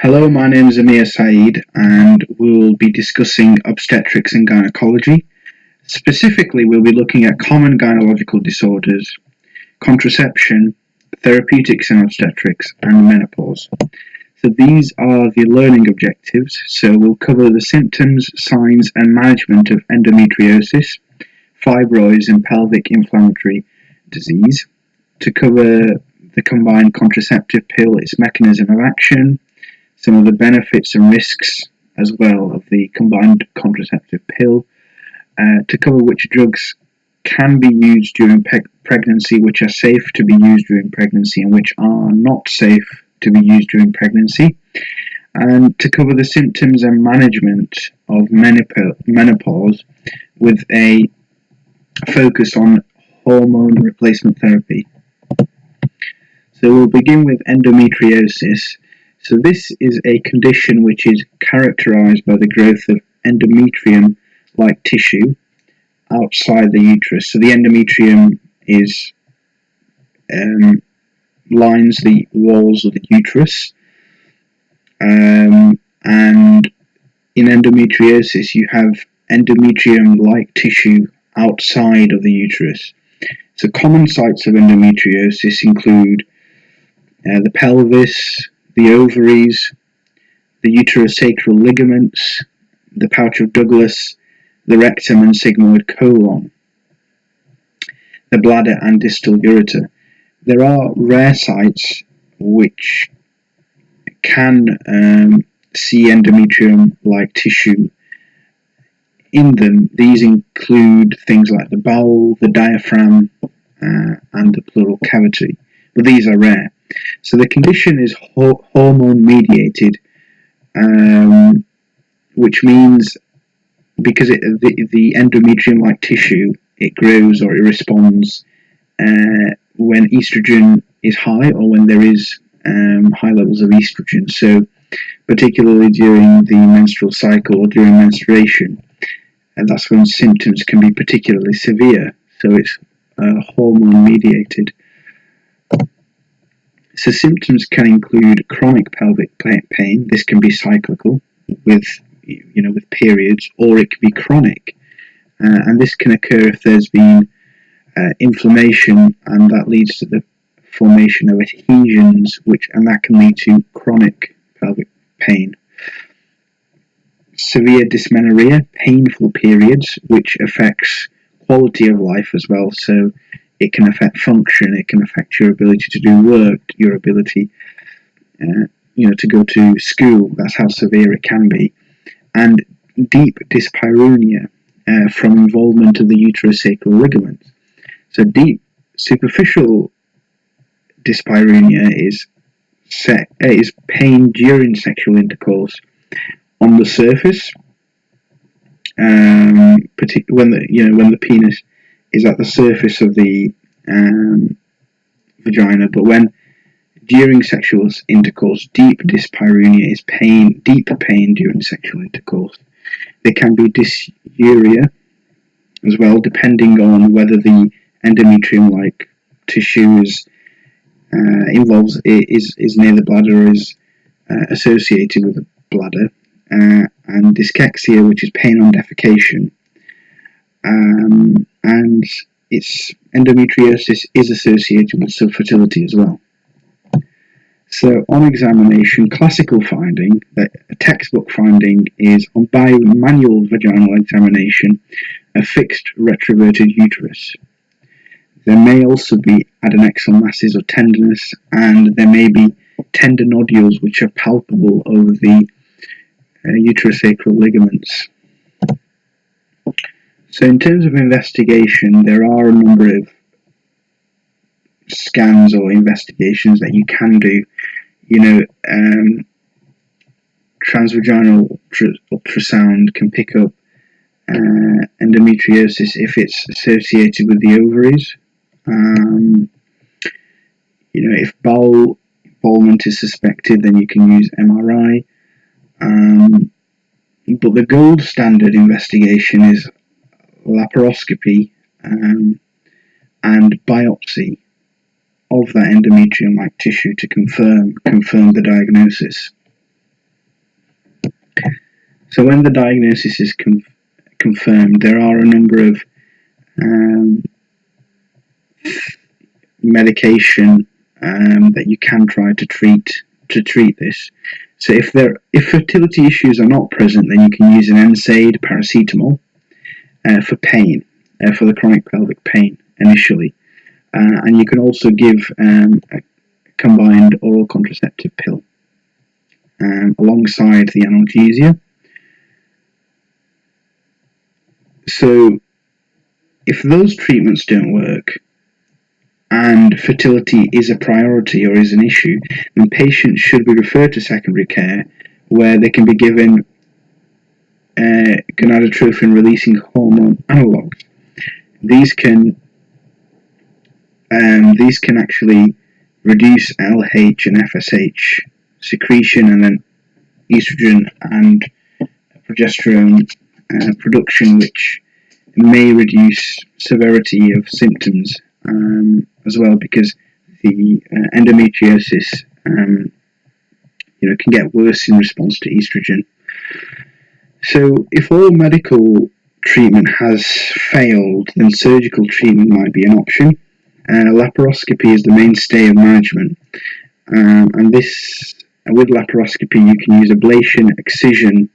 Hello, my name is Aamir Saeed, and we'll be discussing obstetrics and gynecology. Specifically, we'll be looking at common gynecological disorders, contraception, therapeutics in obstetrics, and menopause. So these are the learning objectives. So we'll cover the symptoms, signs, and management of endometriosis, fibroids and pelvic inflammatory disease. To cover the combined contraceptive pill, its mechanism of action, some of the benefits and risks as well of the combined contraceptive pill, to cover which drugs can be used during pregnancy, which are safe to be used during pregnancy and which are not safe to be used during pregnancy, and to cover the symptoms and management of menopause with a focus on hormone replacement therapy. So we'll begin with endometriosis. So this is a condition which is characterized by the growth of endometrium-like tissue outside the uterus. So the endometrium is lines the walls of the uterus, and in endometriosis you have endometrium-like tissue outside of the uterus. So common sites of endometriosis include the pelvis, the ovaries, the uterosacral ligaments, the pouch of Douglas, the rectum and sigmoid colon, the bladder and distal ureter. There are rare sites which can see endometrium-like tissue in them. These include things like the bowel, the diaphragm, and the pleural cavity, but these are rare. So the condition is hormone mediated, which means because the endometrium-like tissue, it grows or it responds when estrogen is high or when there is high levels of estrogen. So particularly during the menstrual cycle or during menstruation, and that's when symptoms can be particularly severe. So it's hormone mediated. So symptoms can include chronic pelvic pain. This can be cyclical with periods, or it can be chronic, and this can occur if there's been inflammation, and that leads to the formation of adhesions, and that can lead to chronic pelvic pain. Severe dysmenorrhea, painful periods, which affects quality of life as well. So it can affect function, it can affect your ability to do work, your ability to go to school. That's how severe it can be. And deep dyspareunia from involvement of the uterosacral ligaments. So deep superficial dyspareunia is pain during sexual intercourse on the surface, particularly when the penis is at the surface of the vagina, but when during sexual intercourse, deep dyspareunia is deep pain during sexual intercourse. There can be dysuria as well, depending on whether the endometrium-like tissue is near the bladder or is associated with the bladder, and dyschexia, which is pain on defecation. And endometriosis is associated with subfertility as well. So on examination, classical finding, a textbook finding, is by manual vaginal examination, a fixed retroverted uterus. There may also be adnexal masses or tenderness, and there may be tender nodules which are palpable over the uterosacral ligaments. So in terms of investigation, there are a number of scans or investigations that you can do. Transvaginal ultrasound can pick up endometriosis if it's associated with the ovaries. If bowel involvement is suspected, then you can use MRI. But the gold standard investigation is laparoscopy and biopsy of that endometrium-like tissue to confirm the diagnosis. So when the diagnosis is confirmed, there are a number of medication that you can try to treat this. So if fertility issues are not present, then you can use an NSAID, paracetamol, for pain, for the chronic pelvic pain initially, and you can also give a combined oral contraceptive pill alongside the analgesia. So if those treatments don't work and fertility is a priority or is an issue, then patients should be referred to secondary care where they can be given gonadotrophin releasing hormone analogues. These can actually reduce LH and FSH secretion, and then estrogen and progesterone production, which may reduce severity of symptoms as well, because the endometriosis can get worse in response to estrogen. So if all medical treatment has failed, then surgical treatment might be an option. Laparoscopy is the mainstay of management, and with laparoscopy you can use ablation, excision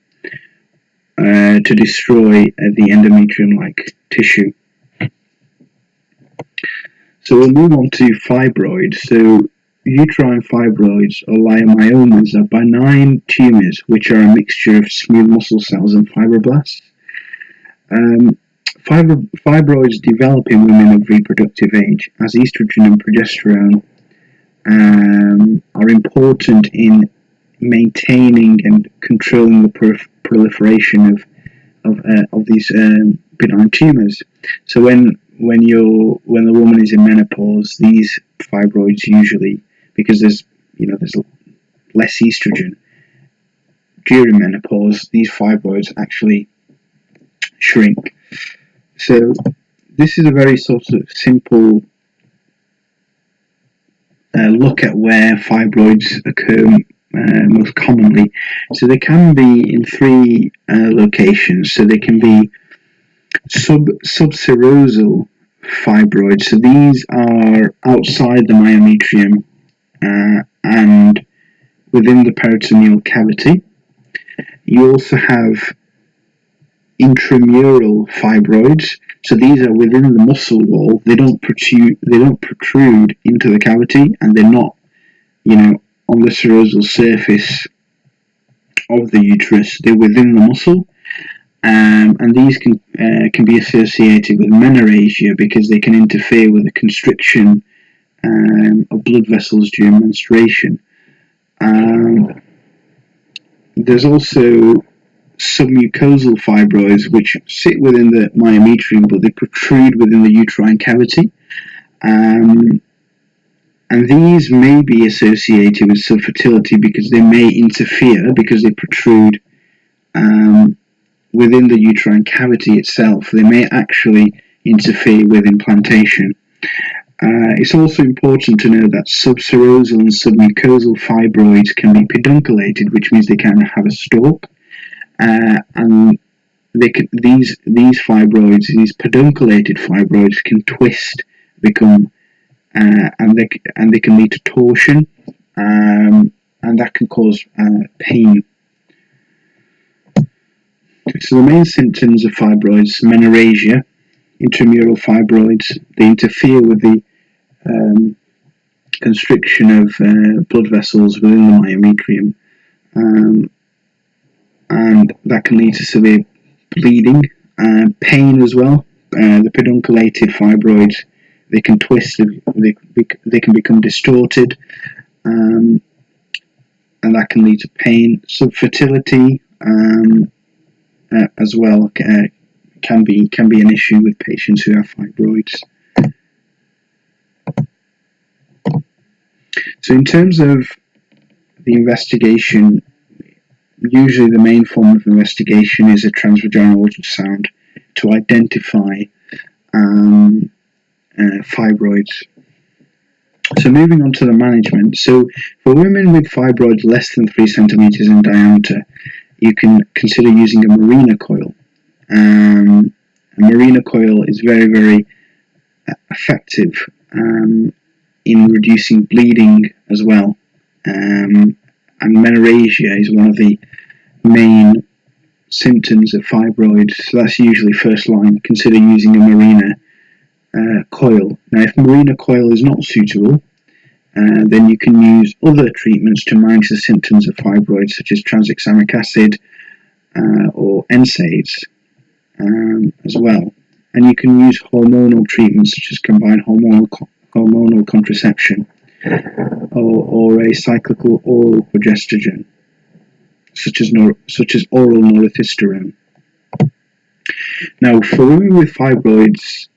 to destroy the endometrium-like tissue. So we'll move on to fibroids. So uterine fibroids or leiomyomas are benign tumours which are a mixture of smooth muscle cells and fibroblasts. Fibroids develop in women of reproductive age as estrogen and progesterone are important in maintaining and controlling the proliferation of these benign tumours. So when the woman is in menopause, these fibroids usually, because there's less estrogen during menopause, these fibroids actually shrink. So this is a very sort of simple look at where fibroids occur most commonly. So they can be in three locations. So they can be subserosal fibroids. So these are outside the myometrium and within the peritoneal cavity. You also have intramural fibroids. So these are within the muscle wall. They don't protrude into the cavity, and they're not, on the serosal surface of the uterus. They're within the muscle, and these can be associated with menorrhagia because they can interfere with the constriction of blood vessels during menstruation. There's also submucosal fibroids which sit within the myometrium, but they protrude within the uterine cavity, and these may be associated with subfertility because they may interfere, because they protrude within the uterine cavity itself. They may actually interfere with implantation. It's also important to know that subserosal and submucosal fibroids can be pedunculated, which means they can have a stalk. And these fibroids, these pedunculated fibroids, can twist, become, and they can lead to torsion, and that can cause pain. So the main symptoms of fibroids: menorrhagia, intramural fibroids. They interfere with the constriction of blood vessels within the myometrium. And that can lead to severe bleeding, pain as well. The pedunculated fibroids, they can twist, they can become distorted, and that can lead to pain. Subfertility as well can be an issue with patients who have fibroids. So in terms of the investigation, usually the main form of investigation is a transvaginal ultrasound to identify fibroids. So moving on to the management. So for women with fibroids less than 3 centimeters in diameter, you can consider using a Mirena coil. A Mirena coil is very, very effective in reducing bleeding as well. And menorrhagia is one of the main symptoms of fibroids, so that's usually first line. Consider using a Mirena coil. Now, if Mirena coil is not suitable, then you can use other treatments to manage the symptoms of fibroids, such as tranexamic acid or NSAIDs as well. And you can use hormonal treatments, such as combined hormonal contraception or a cyclical oral progestogen, such as oral norethisterone. Now, for women with fibroids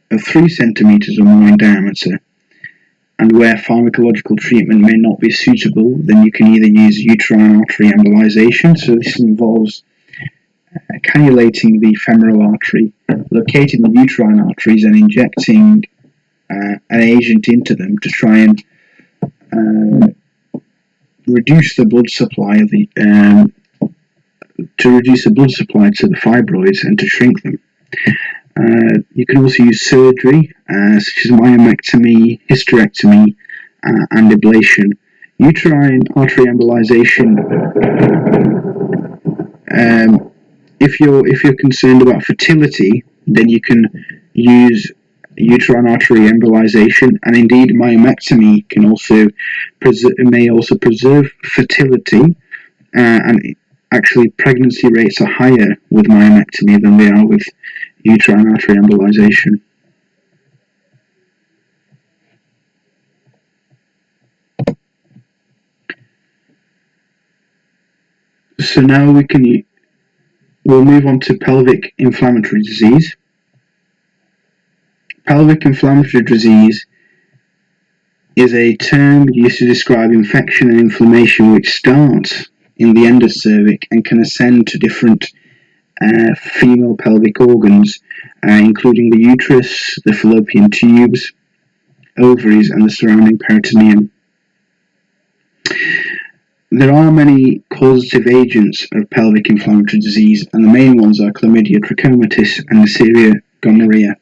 of 3 centimeters or more in diameter, and where pharmacological treatment may not be suitable, then you can either use uterine artery embolization. So this involves cannulating the femoral artery, locating the uterine arteries, and injecting an agent into them to try and reduce the blood supply to the fibroids and to shrink them. You can also use surgery, such as myomectomy, hysterectomy, and ablation. Uterine artery embolization. If you're concerned about fertility, then you can use uterine artery embolization, and indeed myomectomy may also preserve fertility, and actually pregnancy rates are higher with myomectomy than they are with uterine artery embolization. So now we'll move on to pelvic inflammatory disease. Pelvic inflammatory disease is a term used to describe infection and inflammation which starts in the endocervix and can ascend to different female pelvic organs, including the uterus, the fallopian tubes, ovaries, and the surrounding peritoneum. There are many causative agents of pelvic inflammatory disease, and the main ones are chlamydia trachomatis and Neisseria gonorrhea.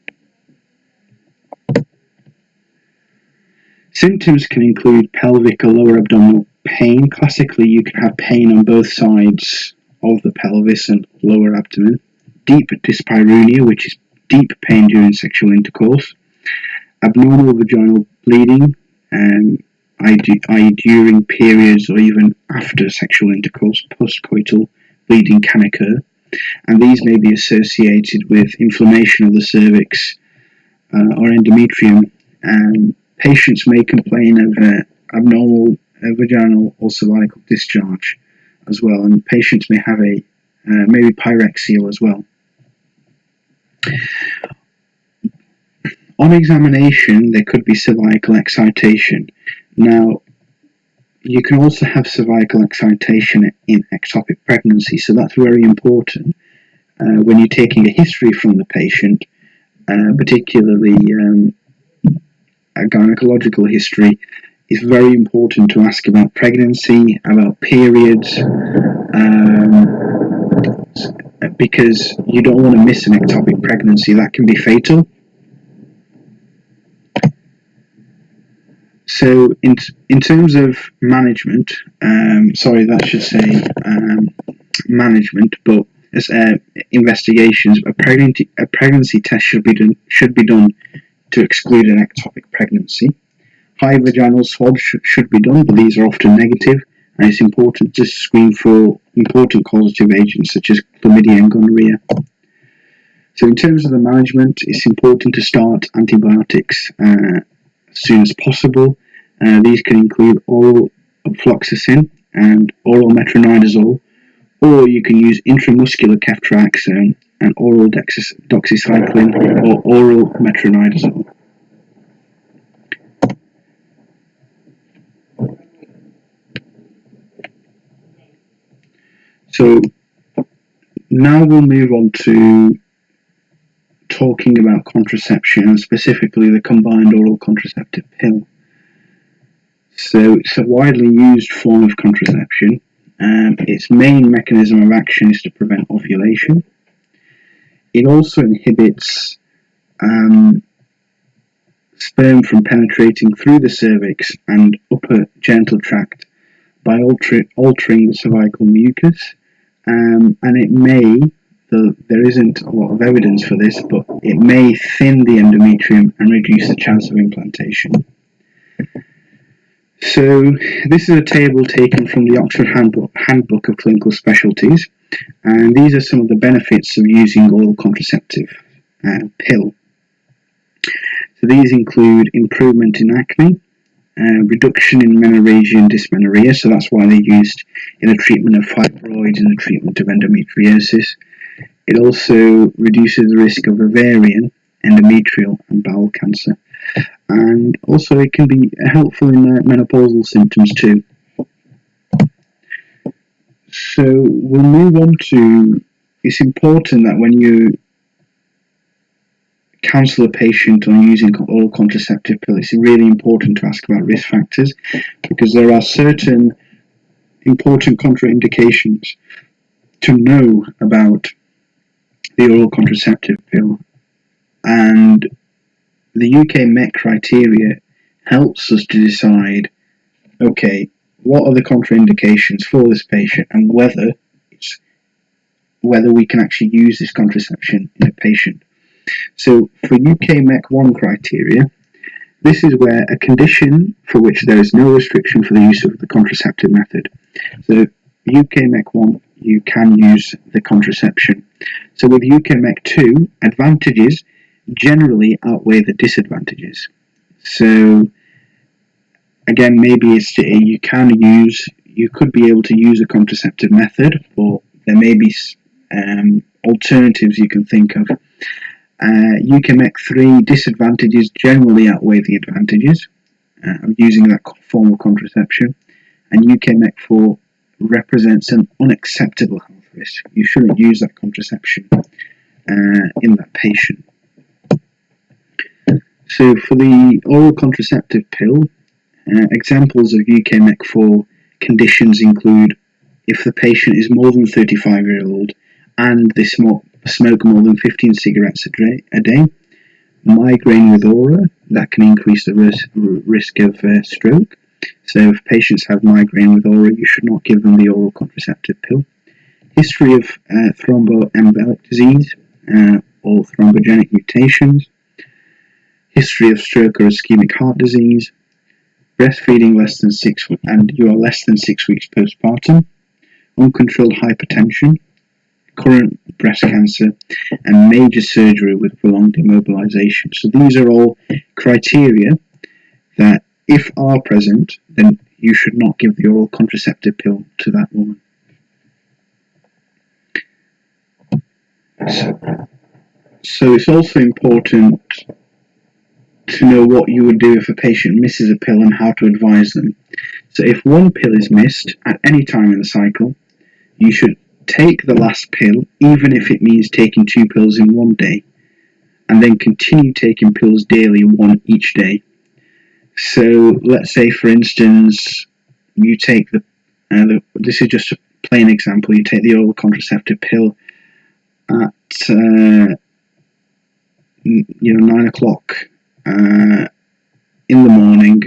Symptoms can include pelvic or lower abdominal pain. Classically, you can have pain on both sides of the pelvis and lower abdomen. Deep dyspareunia, which is deep pain during sexual intercourse. Abnormal vaginal bleeding, i.e. during periods or even after sexual intercourse. Postcoital bleeding can occur, and these may be associated with inflammation of the cervix or endometrium. Patients may complain of abnormal vaginal or cervical discharge as well, and patients may have maybe pyrexia as well. On examination, there could be cervical excitation. Now, you can also have cervical excitation in ectopic pregnancy, so that's very important when you're taking a history from the patient, particularly a gynecological history. It's very important to ask about pregnancy, about periods, because you don't want to miss an ectopic pregnancy. That can be fatal. So in terms of management, management, but as investigations, a pregnancy test should be done to exclude an ectopic pregnancy. High vaginal swabs should be done, but these are often negative, and it's important to screen for important causative agents such as chlamydia and gonorrhea. So in terms of the management, it's important to start antibiotics as soon as possible. These can include oral fluoxetine and oral metronidazole, or you can use intramuscular ceftriaxone and oral doxycycline or oral metronidazole. So now we'll move on to talking about contraception, and specifically the combined oral contraceptive pill. So it's a widely used form of contraception, Its main mechanism of action is to prevent ovulation. It also inhibits sperm from penetrating through the cervix and upper genital tract by altering the cervical mucus, and it may, though there isn't a lot of evidence for this, but it may thin the endometrium and reduce the chance of implantation. So this is a table taken from the Oxford Handbook of Clinical Specialties, and these are some of the benefits of using oral contraceptive pill. So these include improvement in acne, reduction in menorrhagia and dysmenorrhea, so that's why they're used in the treatment of fibroids and the treatment of endometriosis. It also reduces the risk of ovarian, endometrial and bowel cancer. And also it can be helpful in menopausal symptoms too. So we'll move on to, it's important that when you counsel a patient on using oral contraceptive pill, it's really important to ask about risk factors, because there are certain important contraindications to know about the oral contraceptive pill, and the UKMEC criteria helps us to decide, okay, what are the contraindications for this patient and whether we can actually use this contraception in a patient. So for UKMEC 1 criteria, this is where a condition for which there is no restriction for the use of the contraceptive method. So UKMEC 1, you can use the contraception. So with UKMEC 2, advantages generally outweigh the disadvantages. So again, maybe it's you could be able to use a contraceptive method, but there may be alternatives you can think of. UKMEC 3, disadvantages generally outweigh the advantages of using that form of contraception, and UKMEC 4 represents an unacceptable health risk. You shouldn't use that contraception in that patient. So for the oral contraceptive pill, examples of UKMEC 4 conditions include if the patient is more than 35-year-old and they smoke more than 15 cigarettes a day, migraine with aura, that can increase the risk of stroke. So if patients have migraine with aura, you should not give them the oral contraceptive pill. History of thromboembolic disease or thrombogenic mutations. History of stroke or ischemic heart disease. Breastfeeding less than 6 weeks, and you are less than 6 weeks postpartum. Uncontrolled hypertension. Current breast cancer, and major surgery with prolonged immobilization. So these are all criteria that, if are present, then you should not give the oral contraceptive pill to that woman. So it's also important to know what you would do if a patient misses a pill and how to advise them. So if one pill is missed at any time in the cycle, you should take the last pill, even if it means taking 2 pills in one day, and then continue taking pills daily, one each day. So let's say, for instance, you take this is just a plain example, you take the oral contraceptive pill at 9 o'clock in the morning,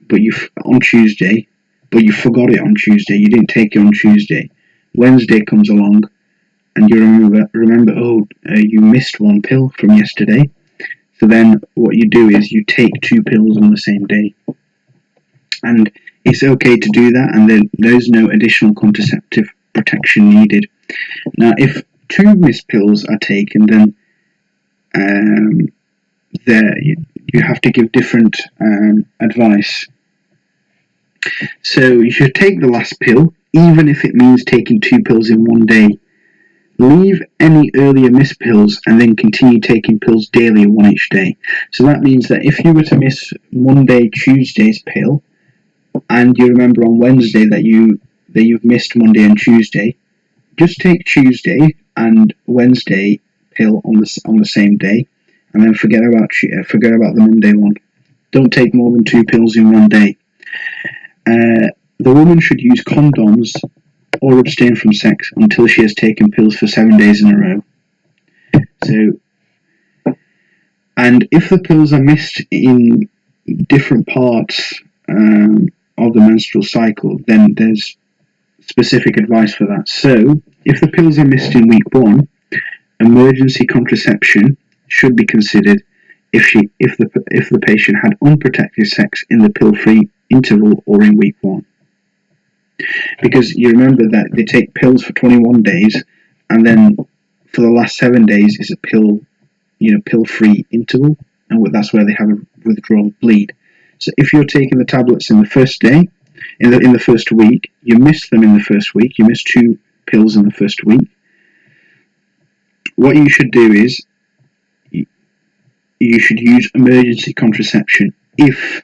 but on Tuesday, but you forgot it on Tuesday, you didn't take it on Tuesday. Wednesday comes along and you remember, you missed one pill from yesterday. So then what you do is you take 2 pills on the same day. And it's okay to do that, and then there's no additional contraceptive protection needed. Now, if 2 missed pills are taken, then you have to give different advice. So you should take the last pill, even if it means taking 2 pills in one day. Leave any earlier missed pills and then continue taking pills daily, one each day. So that means that if you were to miss Monday, Tuesday's pill, and you remember on Wednesday that you've missed Monday and Tuesday, just take Tuesday and Wednesday pill on the same day, and then forget about the Monday one. Don't take more than 2 pills in one day. The woman should use condoms or abstain from sex until she has taken pills for 7 days in a row. And if the pills are missed in different parts of the menstrual cycle, then there's specific advice for that. So, if the pills are missed in week 1, emergency contraception should be considered if the patient had unprotected sex in the pill-free interval or in week 1. Because you remember that they take pills for 21 days, and then for the last 7 days is a pill-free interval, and that's where they have a withdrawal bleed. So if you're taking the tablets in the first day, in the first week, you miss them in the first week, you miss 2 pills in the first week, what you should do is you should use emergency contraception if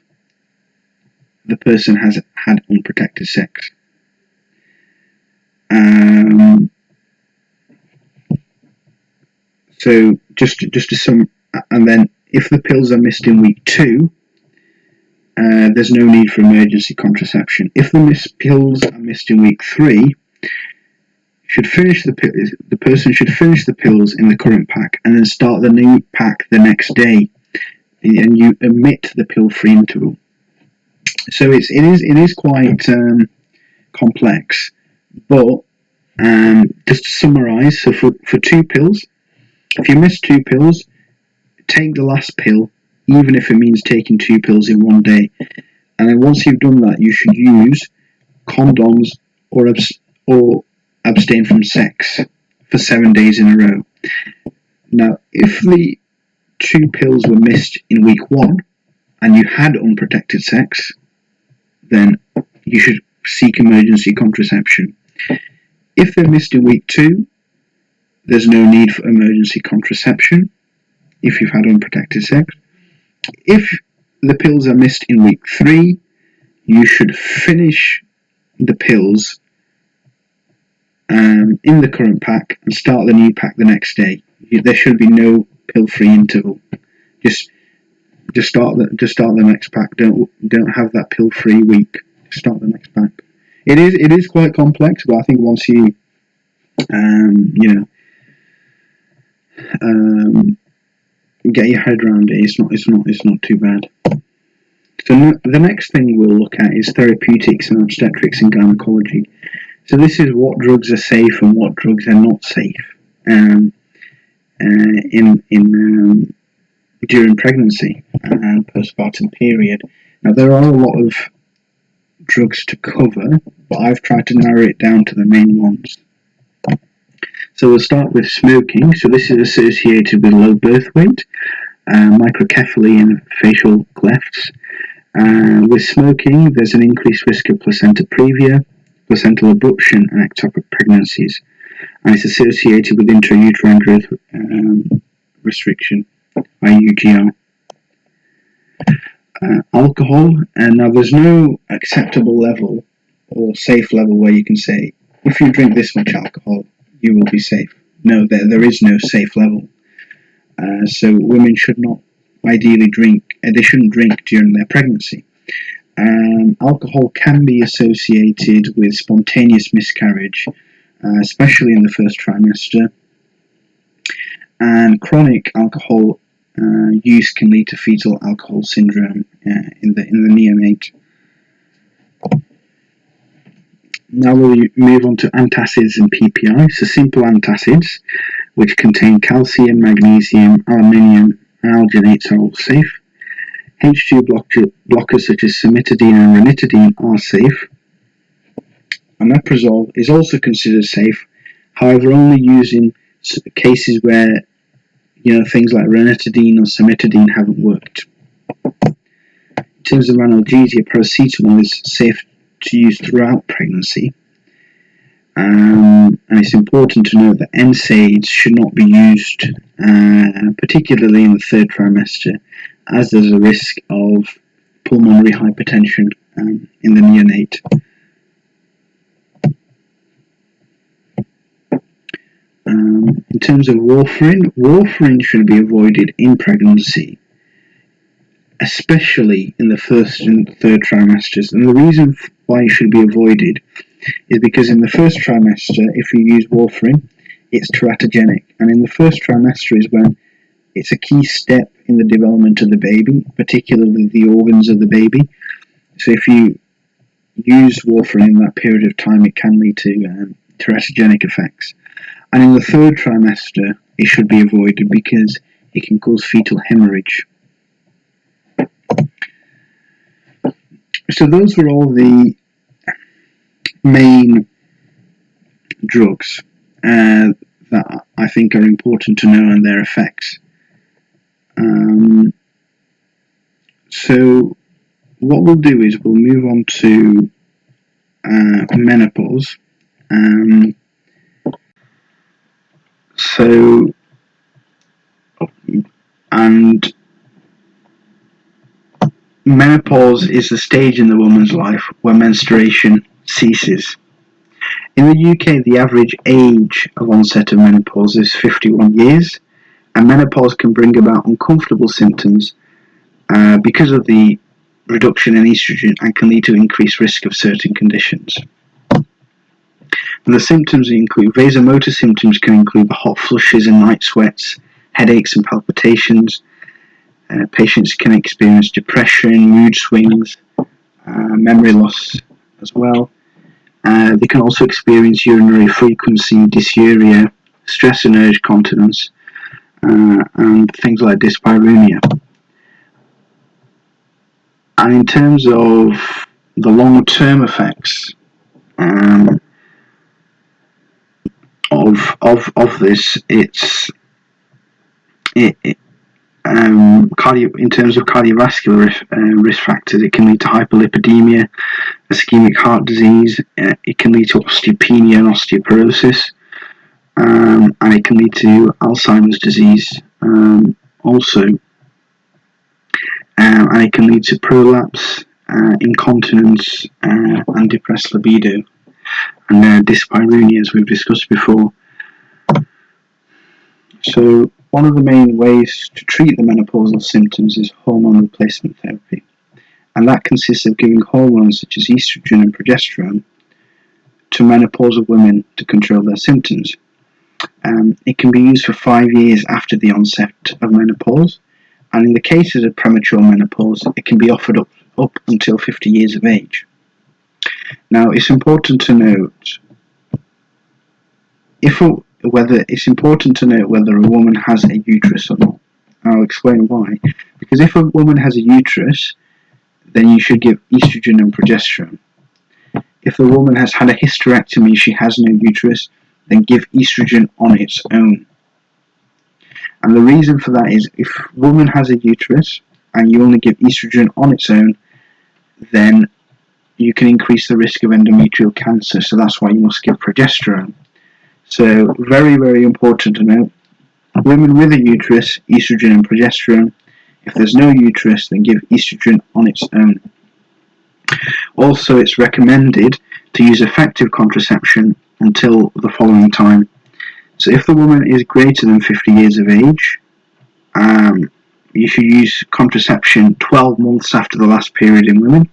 the person has had unprotected sex. So just to sum, and then if the pills are missed in week 2, there's no need for emergency contraception. If the pills are missed in week 3, the person should finish the pills in the current pack and then start the new pack the next day, and you omit the pill-free interval. So it is quite complex, but just to summarise, so for 2 pills, if you miss 2 pills, take the last pill, even if it means taking 2 pills in 1 day. And then once you've done that, you should use condoms or abstain from sex for 7 days in a row. Now, if the 2 pills were missed in week 1 and you had unprotected sex, then you should seek emergency contraception. If they're missed in week 2, there's no need for emergency contraception if you've had unprotected sex. If the pills are missed in week 3, you should finish the pills in the current pack and start the new pack the next day. There should be no pill-free interval. Just start the next pack. Don't have that pill-free week. Start the next pack. It is quite complex, but I think once you get your head around it, it's not too bad. So the next thing we'll look at is therapeutics and obstetrics and gynecology. So this is what drugs are safe and what drugs are not safe during pregnancy and postpartum period. Now there are a lot of drugs to cover, but I've tried to narrow it down to the main ones. So we'll start with smoking. So this is associated with low birth weight, microcephaly and facial clefts. With smoking, there's an increased risk of placenta previa, placental abruption, and ectopic pregnancies, and it's associated with intrauterine growth restriction, UGR. Alcohol, and now there's no acceptable level or safe level where you can say, if you drink this much alcohol, you will be safe. No, there is no safe level. So women should not ideally drink, they shouldn't drink during their pregnancy. Alcohol can be associated with spontaneous miscarriage, especially in the first trimester. And chronic alcohol use can lead to fetal alcohol syndrome in the neonate. Now we'll move on to antacids and PPI. So simple antacids, which contain calcium, magnesium, aluminium, and alginates, are all safe. H2 blockers such as cimetidine and ranitidine are safe. Omeprazole is also considered safe, however only used in cases where things like ranitidine or cimetidine haven't worked. In terms of analgesia, paracetamol is safe to use throughout pregnancy, and it's important to note that NSAIDs should not be used, particularly in the 3rd trimester, as there's a risk of pulmonary hypertension in the neonate. In terms of warfarin should be avoided in pregnancy, especially in the 1st and 3rd trimesters. And the reason why it should be avoided is because in the first trimester, if you use warfarin, it's teratogenic, and in the first trimester is when it's a key step in the development of the baby, particularly the organs of the baby. So if you use warfarin in that period of time, it can lead to teratogenic effects. And in the third trimester, it should be avoided because it can cause fetal hemorrhage. So those were all the main drugs that I think are important to know and their effects. So what we'll do is we'll move on to menopause. And menopause is the stage in the woman's life where menstruation ceases. In the UK, the average age of onset of menopause is 51 years, and menopause can bring about uncomfortable symptoms because of the reduction in estrogen and can lead to increased risk of certain conditions. And the symptoms include vasomotor symptoms can include hot flushes and night sweats, headaches and palpitations. Patients can experience depression, mood swings, memory loss as well. They can also experience urinary frequency, dysuria, stress and urge continence, and things like dyspareunia. And in terms of the long-term effects of this, in terms of cardiovascular risk factors, it can lead to hyperlipidemia, ischemic heart disease, it can lead to osteopenia and osteoporosis, and it can lead to Alzheimer's disease also, and it can lead to prolapse, incontinence, and depressed libido, and dyspareunia, as we've discussed before. So one of the main ways to treat the menopausal symptoms is hormone replacement therapy, and that consists of giving hormones such as estrogen and progesterone to menopausal women to control their symptoms. It can be used for 5 years after the onset of menopause, and in the cases of premature menopause, it can be offered up until 50 years of age. Now, it's important to note whether a woman has a uterus or not. I'll explain why. Because if a woman has a uterus, then you should give estrogen and progesterone. If the woman has had a hysterectomy, she has no uterus, then give estrogen on its own. And the reason for that is if a woman has a uterus and you only give estrogen on its own, then you can increase the risk of endometrial cancer, so that's why you must give progesterone. So very, very important to note, women with a uterus, estrogen and progesterone. If there's no uterus, then give estrogen on its own. Also, it's recommended to use effective contraception until the following time. So if the woman is greater than 50 years of age, you should use contraception 12 months after the last period in women.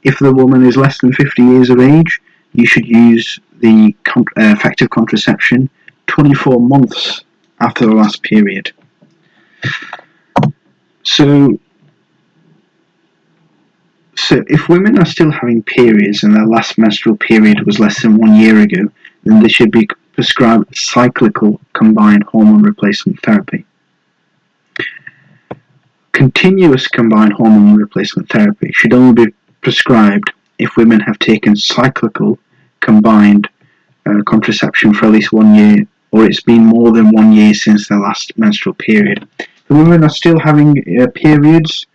If the woman is less than 50 years of age, you should use the effective contraception 24 months after the last period. So if women are still having periods and their last menstrual period was less than 1 year ago, then they should be prescribed cyclical combined hormone replacement therapy. Continuous combined hormone replacement therapy should only be prescribed if women have taken cyclical combined contraception for at least 1 year, or it's been more than 1 year since their last menstrual period. If women are still having periods,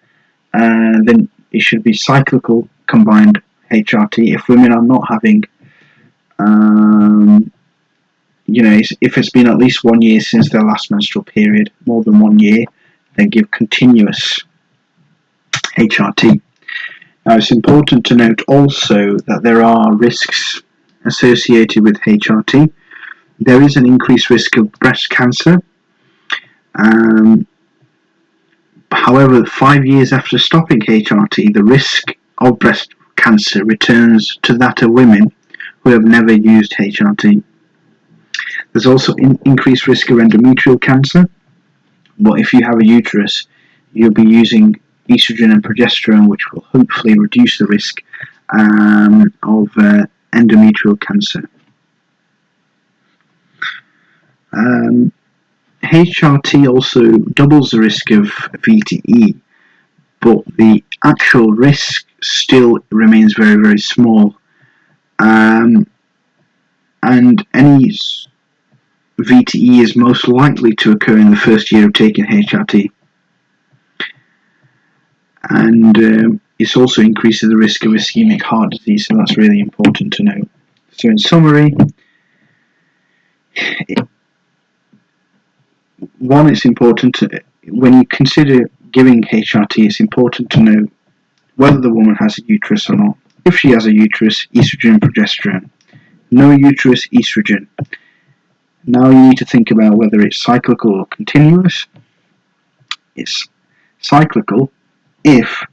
then it should be cyclical combined HRT. If women are not having, if it's been at least 1 year since their last menstrual period, more than 1 year, then give continuous HRT. Now, it's important to note also that there are risks associated with HRT. There is an increased risk of breast cancer. However, 5 years after stopping HRT, the risk of breast cancer returns to that of women who have never used HRT. There's also increased risk of endometrial cancer, but if you have a uterus, you'll be using estrogen and progesterone, which will hopefully reduce the risk of endometrial cancer. HRT also doubles the risk of VTE, but the actual risk still remains very, very small. And any VTE is most likely to occur in the first year of taking HRT. And it also increases the risk of ischemic heart disease, so that's really important to know. So in summary, one, it's important to, when you consider giving HRT, it's important to know whether the woman has a uterus or not. If she has a uterus, estrogen and progesterone. No uterus, estrogen. Now you need to think about whether it's cyclical or continuous. It's cyclical if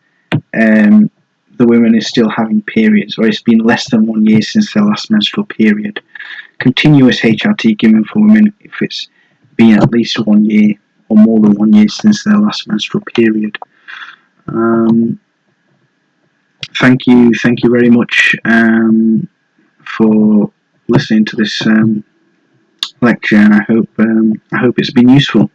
the woman is still having periods, or it's been less than 1 year since their last menstrual period. Continuous HRT given for women if it's been at least 1 year or more than 1 year since their last menstrual period. Thank you very much for listening to this lecture, and I hope it's been useful.